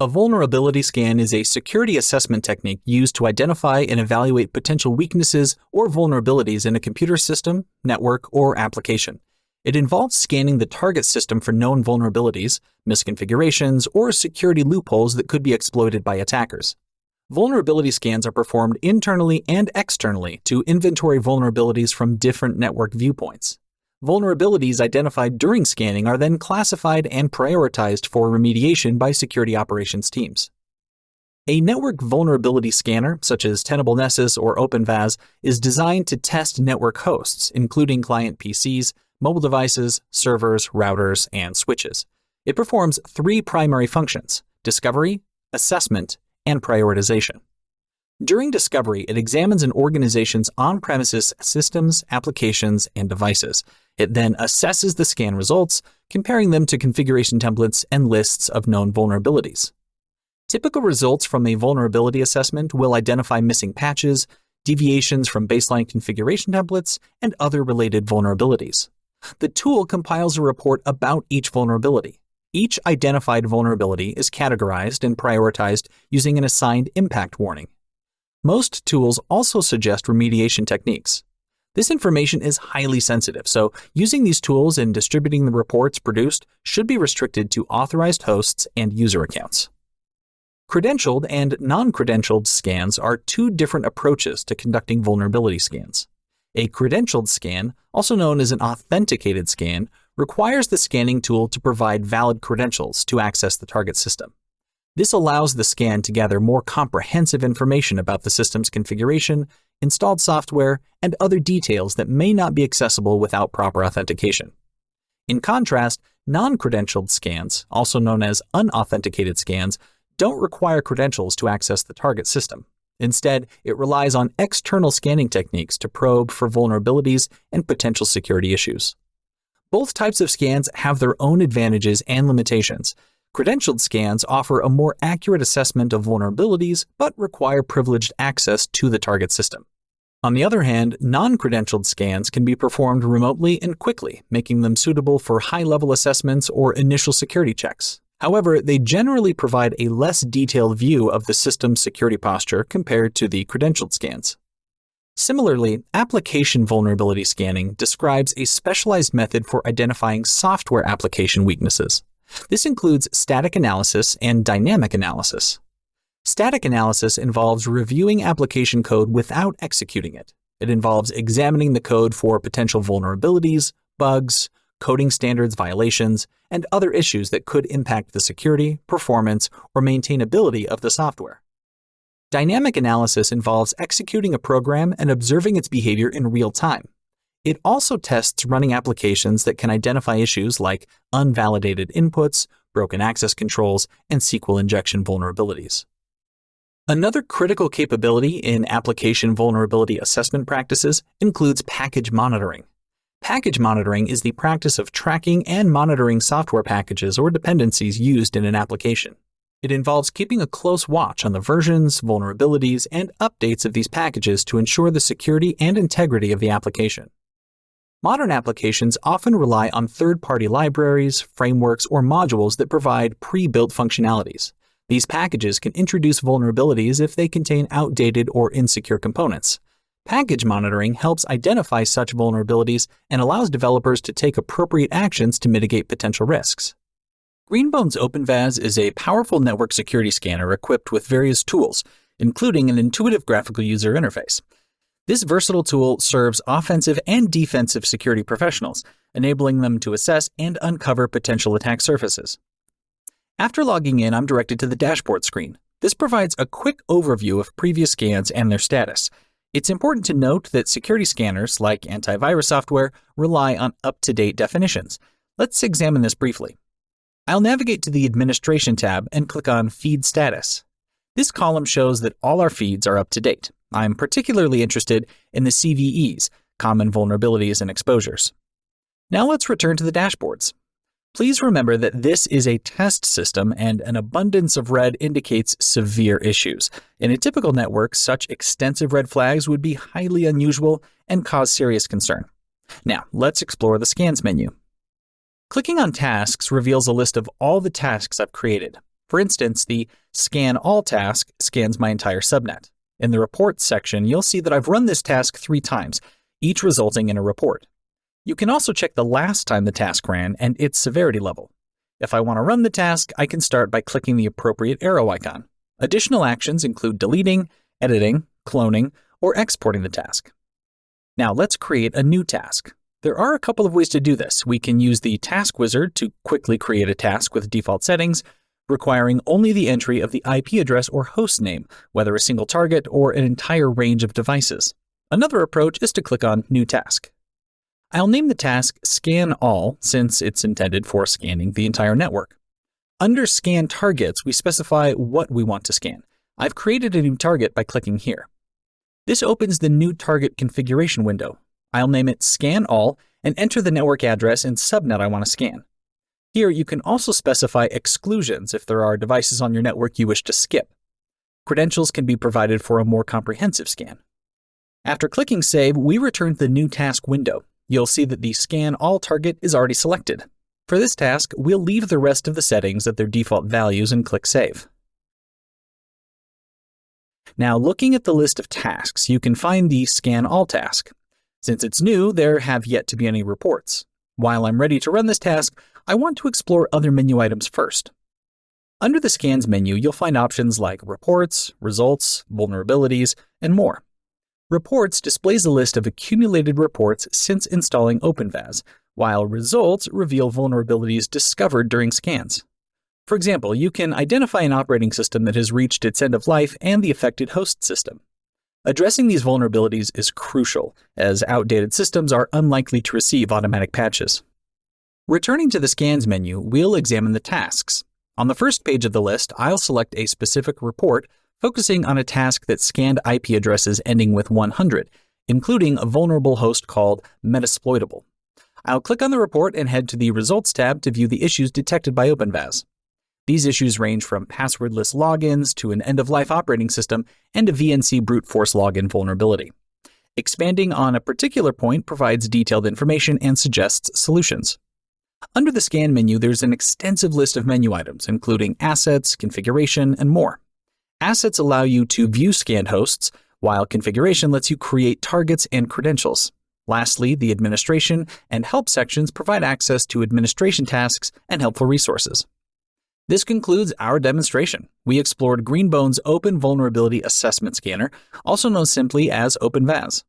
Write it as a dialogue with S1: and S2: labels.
S1: A vulnerability scan is a security assessment technique used to identify and evaluate potential weaknesses or vulnerabilities in a computer system, network, or application. It involves scanning the target system for known vulnerabilities, misconfigurations, or security loopholes that could be exploited by attackers. Vulnerability scans are performed internally and externally to inventory vulnerabilities from different network viewpoints. Vulnerabilities identified during scanning are then classified and prioritized for remediation by security operations teams. A network vulnerability scanner, such as Tenable Nessus or OpenVAS, is designed to test network hosts, including client PCs, mobile devices, servers, routers, and switches. It performs three primary functions: discovery, assessment, and prioritization. During discovery, it examines an organization's on-premises systems, applications, and devices. It then assesses the scan results, comparing them to configuration templates and lists of known vulnerabilities. Typical results from a vulnerability assessment will identify missing patches, deviations from baseline configuration templates, and other related vulnerabilities. The tool compiles a report about each vulnerability. Each identified vulnerability is categorized and prioritized using an assigned impact warning. Most tools also suggest remediation techniques. This information is highly sensitive, so using these tools and distributing the reports produced should be restricted to authorized hosts and user accounts. Credentialed and non-credentialed scans are two different approaches to conducting vulnerability scans. A credentialed scan, also known as an authenticated scan, requires the scanning tool to provide valid credentials to access the target system. This allows the scan to gather more comprehensive information about the system's configuration, installed software, and other details that may not be accessible without proper authentication. In contrast, non-credentialed scans, also known as unauthenticated scans, don't require credentials to access the target system. Instead, it relies on external scanning techniques to probe for vulnerabilities and potential security issues. Both types of scans have their own advantages and limitations. Credentialed scans offer a more accurate assessment of vulnerabilities, but require privileged access to the target system. On the other hand, non-credentialed scans can be performed remotely and quickly, making them suitable for high-level assessments or initial security checks. However, they generally provide a less detailed view of the system's security posture compared to the credentialed scans. Similarly, application vulnerability scanning describes a specialized method for identifying software application weaknesses. This includes static analysis and dynamic analysis. Static analysis involves reviewing application code without executing it. It involves examining the code for potential vulnerabilities, bugs, coding standards violations, and other issues that could impact the security, performance, or maintainability of the software. Dynamic analysis involves executing a program and observing its behavior in real time. It also tests running applications that can identify issues like unvalidated inputs, broken access controls, and SQL injection vulnerabilities. Another critical capability in application vulnerability assessment practices includes package monitoring. Package monitoring is the practice of tracking and monitoring software packages or dependencies used in an application. It involves keeping a close watch on the versions, vulnerabilities, and updates of these packages to ensure the security and integrity of the application. Modern applications often rely on third-party libraries, frameworks, or modules that provide pre-built functionalities. These packages can introduce vulnerabilities if they contain outdated or insecure components. Package monitoring helps identify such vulnerabilities and allows developers to take appropriate actions to mitigate potential risks. Greenbone's OpenVAS is a powerful network security scanner equipped with various tools, including an intuitive graphical user interface. This versatile tool serves offensive and defensive security professionals, enabling them to assess and uncover potential attack surfaces. After logging in, I'm directed to the dashboard screen. This provides a quick overview of previous scans and their status. It's important to note that security scanners, like antivirus software, rely on up-to-date definitions. Let's examine this briefly. I'll navigate to the Administration tab and click on Feed Status. This column shows that all our feeds are up to date. I'm particularly interested in the CVEs, Common Vulnerabilities and Exposures. Now let's return to the dashboards. Please remember that this is a test system and an abundance of red indicates severe issues. In a typical network, such extensive red flags would be highly unusual and cause serious concern. Now, let's explore the Scans menu. Clicking on Tasks reveals a list of all the tasks I've created. For instance, the Scan All task scans my entire subnet. In the Reports section, you'll see that I've run this task 3 times, each resulting in a report. You can also check the last time the task ran and its severity level. If I want to run the task, I can start by clicking the appropriate arrow icon. Additional actions include deleting, editing, cloning, or exporting the task. Now let's create a new task. There are a couple of ways to do this. We can use the Task Wizard to quickly create a task with default settings, requiring only the entry of the IP address or host name, whether a single target or an entire range of devices. Another approach is to click on New Task. I'll name the task Scan All since it's intended for scanning the entire network. Under Scan Targets, we specify what we want to scan. I've created a new target by clicking here. This opens the new target configuration window. I'll name it Scan All and enter the network address and subnet I want to scan. Here you can also specify exclusions if there are devices on your network you wish to skip. Credentials can be provided for a more comprehensive scan. After clicking Save, we return to the new task window. You'll see that the Scan All target is already selected. For this task, we'll leave the rest of the settings at their default values and click Save. Now, looking at the list of tasks, you can find the Scan All task. Since it's new, there have yet to be any reports. While I'm ready to run this task, I want to explore other menu items first. Under the Scans menu, you'll find options like Reports, Results, Vulnerabilities, and more. Reports displays a list of accumulated reports since installing OpenVAS, while Results reveal vulnerabilities discovered during scans. For example, you can identify an operating system that has reached its end of life and the affected host system. Addressing these vulnerabilities is crucial, as outdated systems are unlikely to receive automatic patches. Returning to the Scans menu, we'll examine the tasks. On the first page of the list, I'll select a specific report focusing on a task that scanned IP addresses ending with 100, including a vulnerable host called Metasploitable. I'll click on the report and head to the Results tab to view the issues detected by OpenVAS. These issues range from passwordless logins to an end-of-life operating system and a VNC brute force login vulnerability. Expanding on a particular point provides detailed information and suggests solutions. Under the Scan menu, there's an extensive list of menu items, including Assets, Configuration, and more. Assets allow you to view scanned hosts, while Configuration lets you create targets and credentials. Lastly, the Administration and Help sections provide access to administration tasks and helpful resources. This concludes our demonstration. We explored Greenbone's Open Vulnerability Assessment Scanner, also known simply as OpenVAS.